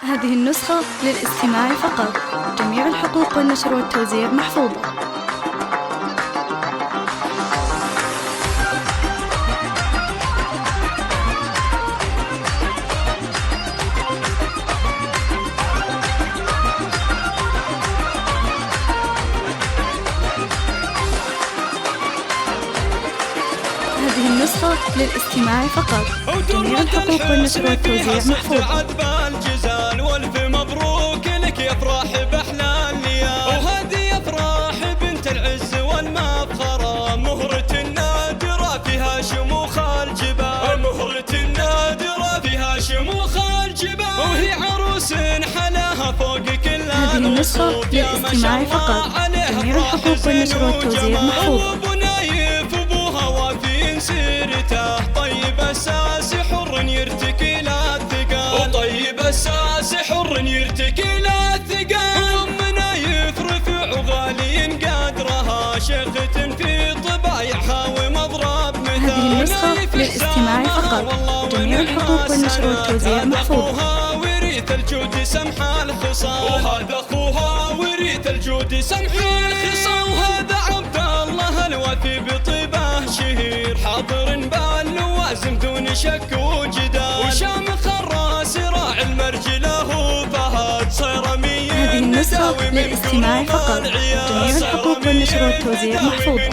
هذه النسخة للاستماع فقط. جميع الحقوق والنشر والتوزيع محفوظة. هذه النسخة للاستماع فقط. جميع الحقوق والنشر والتوزيع محفوظة. الجزال والف مبروك لك يا افراح باحلى الليال، وهذه افراح بنت العز والمفخرة، مهرة النادرة فيها شموخ الجبال، مهرة النادرة فيها شموخ الجبال، وهي عروس حلاها فوق كل هذه النسخة للاستماع فقط. جميع الحقوق والنشر والتوزيع محفوظة. سيرته طيب اساس حر يرتكي للثقال، وطيب اساس حر يرتكي للثقال، وامنا يفرفع غالي قدرها، شيخة في طبايعها ومضرب مثال. هذه النسخة للاستماع فقط. جميع الحقوق والنشر والتوزيع محفوظة. وريث الجود سمح الخصال، وهذا اخوها وريث الجود سمح الخصال، وهذا عبد الله الوفي بطيبه شهير، حاضر باللوازم دون شك وجدال، وشامخ الراس راعي المرجله فهد صيرمي. هذه النسخة للاستماع فقط. جميع الحقوق والنشر والتوزيع محفوظة.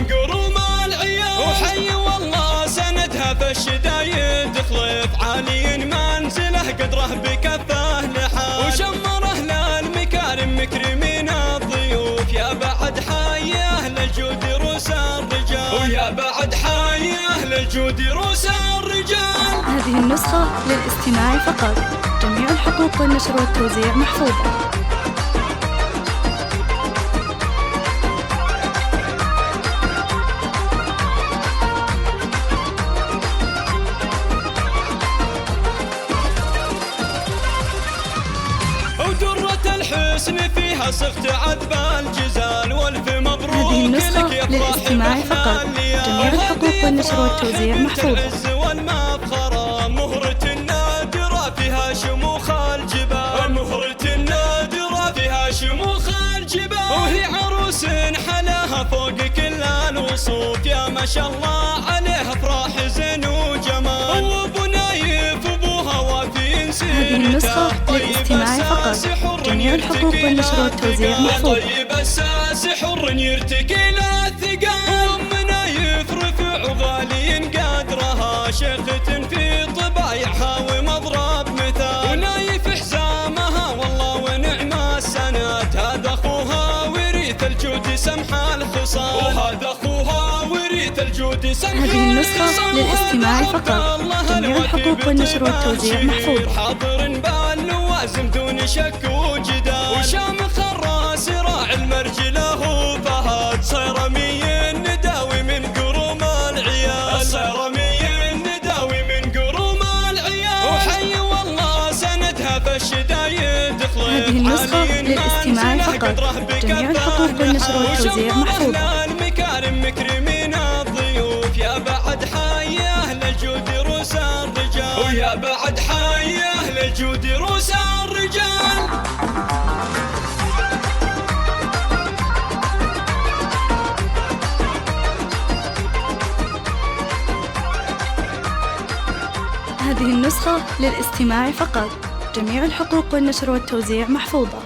وحي والله سندها في الشدايد، خليف عالي منزله قدره بكفه لحال، وشمره للمكارم مكرمين الضيوف، يا بعد حي اهل الجود روس الرجال، ويا بعد حي اهل الجود روس الرجال. هذه النسخة للاستماع فقط. جميع الحقوق والنشر والتوزيع محفوظة. ودرة الحسن فيها صغت عذب الجزال، والف مبروك. هذه النسخة للاستماع فقط. جميع الحقوق والنشر والتوزيع محفوظة. والمفخرة مهرة النادرة فيها شموخ الجبال، مهرة النادرة فيها شموخ الجبال، وهي عروس حلاها فوق كل الوصوف، يا ما شاء الله عليها افراح زين وجمال، وبنايف ابوها وافي سيرته. هذه النسخة للاستماع فقط. جميع الحقوق والنشر والتوزيع محفوظة. طيب اساس حر يرتكي للثقال، وامنا يفرفع غالي قدرها، شيخة في طبايعها ومضرب مثال، ونايف حزامها والله ونعم السنات، هذا اخوها وريث الجود سمح الخصال، وهذا اخوها وريث الجود سمح الخصال. هذه النسخة للاستماع فقط. جميع الحقوق والنشر والتوزيع محفوظة. حاضر باللوازم دون شك وجدال، وشامخ الراس راعي المرجله فهد صيرمي نداوي من قروم العيال، صيرمي نداوي من قروم العيال، وحي والله سندها في الشدايد، هذه النسخة للاستماع فقط. جميع الحقوق والنشر والتوزيع محفوظة. المكارم مكرمين الضيوف، يا بعد حي اهل الجود روس الرجال، ويا بعد حي اهل الجود روس الرجال. هذه النسخة للاستماع فقط. جميع الحقوق والنشر والتوزيع محفوظة.